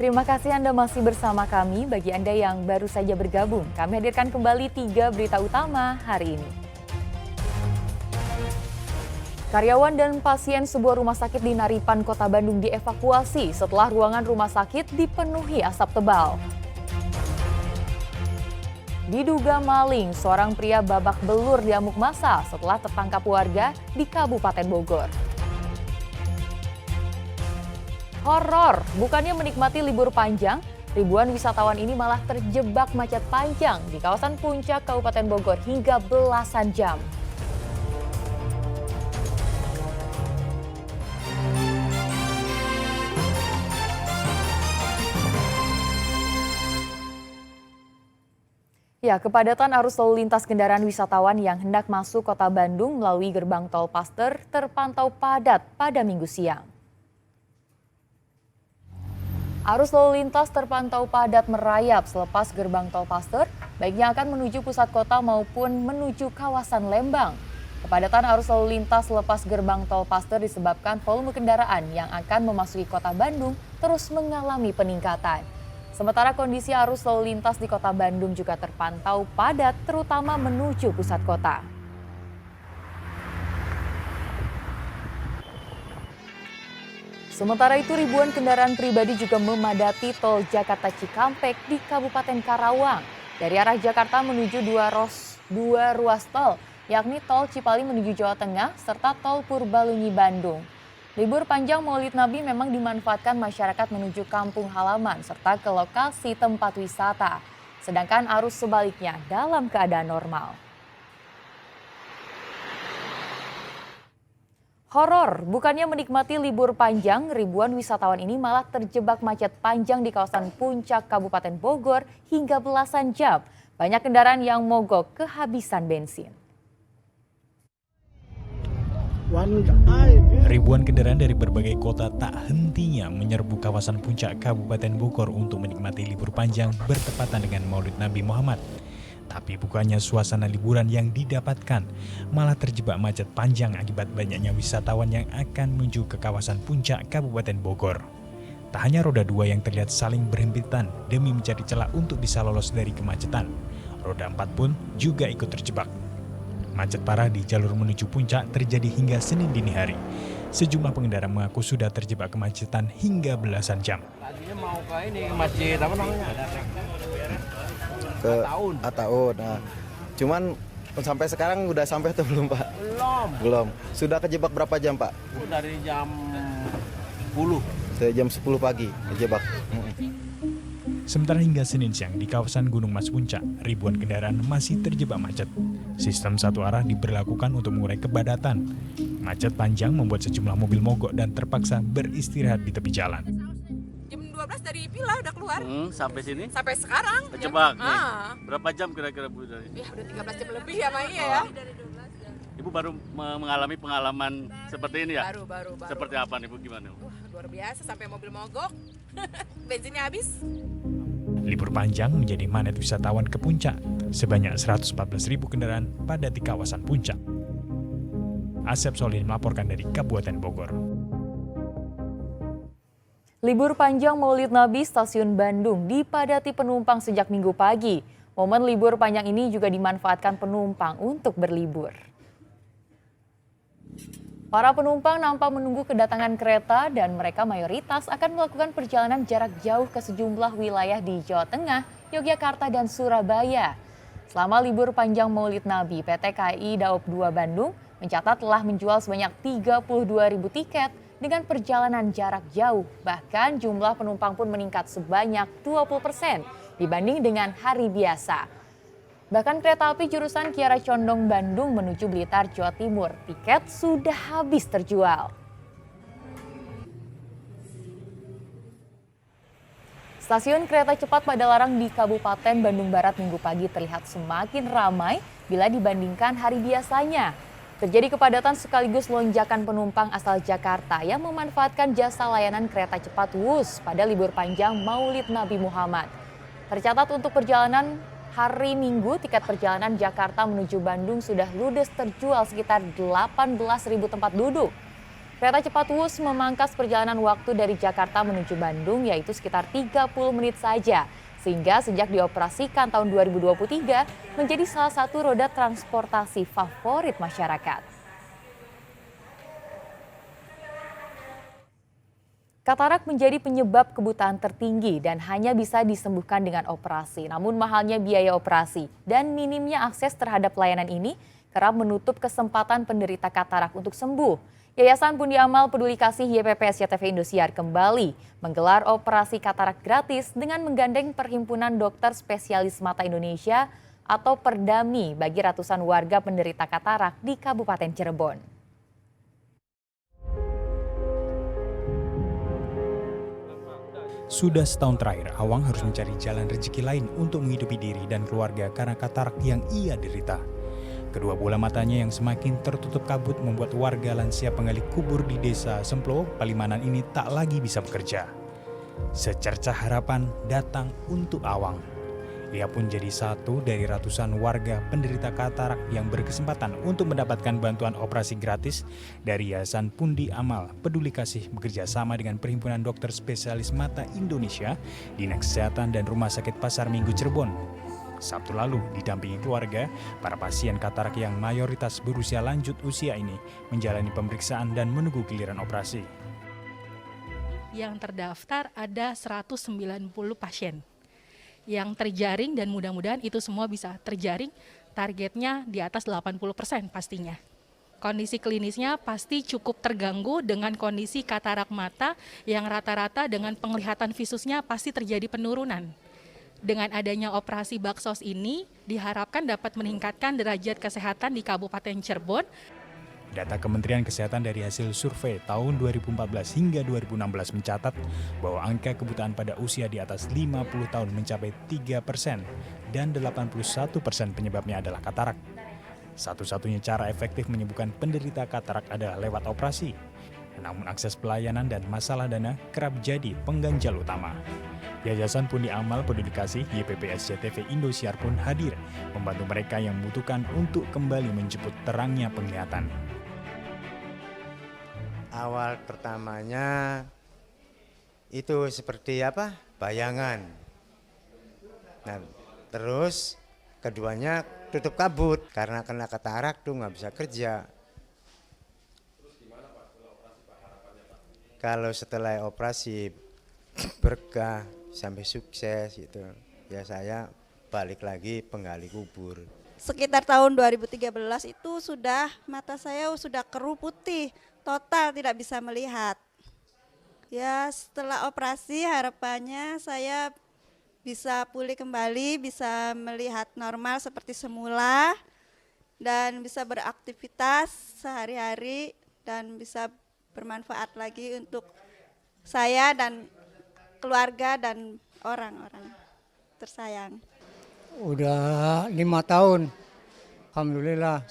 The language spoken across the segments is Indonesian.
Terima kasih Anda masih bersama kami. Bagi Anda yang baru saja bergabung, kami hadirkan kembali 3 berita utama hari ini. Karyawan dan pasien sebuah rumah sakit di Naripan, Kota Bandung dievakuasi setelah ruangan rumah sakit dipenuhi asap tebal. Diduga maling, seorang pria babak belur diamuk massa setelah tertangkap warga di Kabupaten Bogor. Horor, bukannya menikmati libur panjang, ribuan wisatawan ini malah terjebak macet panjang di kawasan Puncak Kabupaten Bogor hingga belasan jam. Ya, kepadatan arus lalu lintas kendaraan wisatawan yang hendak masuk Kota Bandung melalui gerbang tol Paster terpantau padat pada Minggu siang. Arus lalu lintas terpantau padat merayap selepas gerbang tol Paster, baik yang akan menuju pusat kota maupun menuju kawasan Lembang. Kepadatan arus lalu lintas selepas gerbang tol Paster disebabkan volume kendaraan yang akan memasuki Kota Bandung terus mengalami peningkatan. Sementara kondisi arus lalu lintas di Kota Bandung juga terpantau padat, terutama menuju pusat kota. Sementara itu ribuan kendaraan pribadi juga memadati tol Jakarta Cikampek di Kabupaten Karawang. Dari arah Jakarta menuju dua ruas tol, yakni tol Cipali menuju Jawa Tengah serta tol Purbalunyi Bandung. Libur panjang Maulid Nabi memang dimanfaatkan masyarakat menuju kampung halaman serta ke lokasi tempat wisata. Sedangkan arus sebaliknya dalam keadaan normal. Horor, bukannya menikmati libur panjang, ribuan wisatawan ini malah terjebak macet panjang di kawasan Puncak Kabupaten Bogor hingga belasan jam. Banyak kendaraan yang mogok kehabisan bensin. Ribuan kendaraan dari berbagai kota tak hentinya menyerbu kawasan Puncak Kabupaten Bogor untuk menikmati libur panjang bertepatan dengan Maulid Nabi Muhammad. Tapi bukannya suasana liburan yang didapatkan, malah terjebak macet panjang akibat banyaknya wisatawan yang akan menuju ke kawasan Puncak Kabupaten Bogor. Tak hanya roda dua yang terlihat saling berhimpitan demi mencari celah untuk bisa lolos dari kemacetan, roda 4 pun juga ikut terjebak. Macet parah di jalur menuju puncak terjadi hingga Senin dini hari. Sejumlah pengendara mengaku sudah terjebak kemacetan hingga belasan jam. Tadinya mau ke ini, masjid apa namanya? Ke Ataun. Nah, cuman sampai sekarang udah sampai atau belum, Pak? Belum. Sudah kejebak berapa jam, Pak? Dari jam 10. Dari jam 10 pagi kejebak. Sementara hingga Senin siang di kawasan Gunung Mas Puncak, ribuan kendaraan masih terjebak macet. Sistem satu arah diberlakukan untuk mengurai kepadatan. Macet panjang membuat sejumlah mobil mogok dan terpaksa beristirahat di tepi jalan. Jam 12 dari Pila udah keluar. Sampai sini? Sampai sekarang. Kejebak nih. Ah. Berapa jam kira-kira Bu dari? Ya udah 13 jam lebih ya Mai ya. Ibu baru mengalami pengalaman seperti ini ya? Baru. Seperti apa nih Bu, gimana? Luar biasa sampai mobil mogok. Bensinnya habis. Libur panjang menjadi magnet wisatawan ke puncak. Sebanyak 114.000 kendaraan pada di kawasan puncak. Asep Solihin melaporkan dari Kabupaten Bogor. Libur panjang Maulid Nabi Stasiun Bandung dipadati penumpang sejak Minggu pagi. Momen libur panjang ini juga dimanfaatkan penumpang untuk berlibur. Para penumpang nampak menunggu kedatangan kereta dan mereka mayoritas akan melakukan perjalanan jarak jauh ke sejumlah wilayah di Jawa Tengah, Yogyakarta, dan Surabaya. Selama libur panjang Maulid Nabi, PT KAI Daob 2 Bandung mencatat telah menjual sebanyak 32.000 tiket dengan perjalanan jarak jauh. Bahkan jumlah penumpang pun meningkat sebanyak 20% dibanding dengan hari biasa. Bahkan kereta api jurusan Kiara Condong Bandung menuju Blitar, Jawa Timur, tiket sudah habis terjual. Stasiun kereta cepat Padalarang di Kabupaten Bandung Barat Minggu pagi terlihat semakin ramai bila dibandingkan hari biasanya. Terjadi kepadatan sekaligus lonjakan penumpang asal Jakarta yang memanfaatkan jasa layanan kereta cepat WUS pada libur panjang Maulid Nabi Muhammad. Tercatat untuk perjalanan hari Minggu, tiket perjalanan Jakarta menuju Bandung sudah ludes terjual sekitar 18.000 tempat duduk. Kereta cepat Wus memangkas perjalanan waktu dari Jakarta menuju Bandung yaitu sekitar 30 menit saja. Sehingga sejak dioperasikan tahun 2023 menjadi salah satu roda transportasi favorit masyarakat. Katarak menjadi penyebab kebutaan tertinggi dan hanya bisa disembuhkan dengan operasi. Namun mahalnya biaya operasi dan minimnya akses terhadap layanan ini kerap menutup kesempatan penderita katarak untuk sembuh. Yayasan Pundi Amal Peduli Kasih YPP SCTV Indosiar kembali menggelar operasi katarak gratis dengan menggandeng Perhimpunan Dokter Spesialis Mata Indonesia atau Perdami bagi ratusan warga penderita katarak di Kabupaten Cirebon. Sudah setahun terakhir, Awang harus mencari jalan rezeki lain untuk menghidupi diri dan keluarga karena katarak yang ia derita. Kedua bola matanya yang semakin tertutup kabut membuat warga lansia penggali kubur di desa Semplo, Palimanan ini tak lagi bisa bekerja. Secercah harapan datang untuk Awang. Ia pun jadi satu dari ratusan warga penderita katarak yang berkesempatan untuk mendapatkan bantuan operasi gratis dari Yayasan Pundi Amal Peduli Kasih bekerja sama dengan Perhimpunan Dokter Spesialis Mata Indonesia, Dinas Kesehatan dan Rumah Sakit Pasar Minggu Cirebon. Sabtu lalu didampingi keluarga, para pasien katarak yang mayoritas berusia lanjut usia ini menjalani pemeriksaan dan menunggu giliran operasi. Yang terdaftar ada 190 pasien yang terjaring dan mudah-mudahan itu semua bisa terjaring, targetnya di atas 80% pastinya. Kondisi klinisnya pasti cukup terganggu dengan kondisi katarak mata yang rata-rata dengan penglihatan visusnya pasti terjadi penurunan. Dengan adanya operasi Baksos ini diharapkan dapat meningkatkan derajat kesehatan di Kabupaten Cirebon. Data Kementerian Kesehatan dari hasil survei tahun 2014 hingga 2016 mencatat bahwa angka kebutaan pada usia di atas 50 tahun mencapai 3% dan 81% penyebabnya adalah katarak. Satu-satunya cara efektif menyembuhkan penderita katarak adalah lewat operasi. Namun akses pelayanan dan masalah dana kerap jadi pengganjal utama. Yayasan Pundi Amal Peduli Kasih YPP SCTV Indosiar pun hadir membantu mereka yang membutuhkan untuk kembali menjemput terangnya penglihatan. Awal pertamanya itu seperti apa? Bayangan. Nah, terus keduanya tutup kabut karena kena katarak tuh nggak bisa kerja. Kalau setelah operasi berkah sampai sukses gitu, ya saya balik lagi penggali kubur. Sekitar tahun 2013 itu mata saya sudah keruh putih, total tidak bisa melihat. Ya setelah operasi harapannya saya bisa pulih kembali, bisa melihat normal seperti semula dan bisa beraktivitas sehari-hari dan bisa bermanfaat lagi untuk saya dan keluarga dan orang-orang tersayang. Udah 5 tahun, alhamdulillah.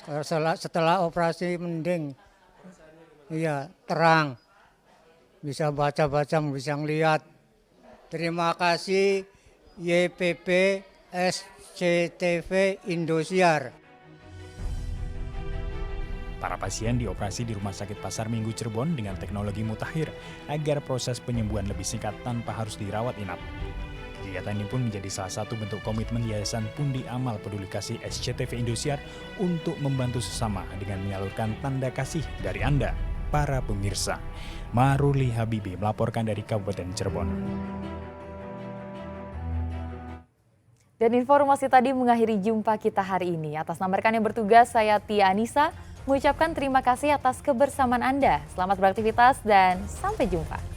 Setelah operasi mending, iya terang, bisa baca-baca, bisa ngeliat. Terima kasih YPP SCTV Indosiar. Para pasien dioperasi di Rumah Sakit Pasar Minggu Cirebon dengan teknologi mutakhir agar proses penyembuhan lebih singkat tanpa harus dirawat inap. Kegiatan ini pun menjadi salah satu bentuk komitmen Yayasan Pundi Amal Peduli Kasih SCTV Indosiar untuk membantu sesama dengan menyalurkan tanda kasih dari Anda, para pemirsa. Maruli Habibi melaporkan dari Kabupaten Cirebon. Dan informasi tadi mengakhiri jumpa kita hari ini. Atas nama rekan yang bertugas, saya Tia Anissa mengucapkan terima kasih atas kebersamaan Anda. Selamat beraktivitas dan sampai jumpa.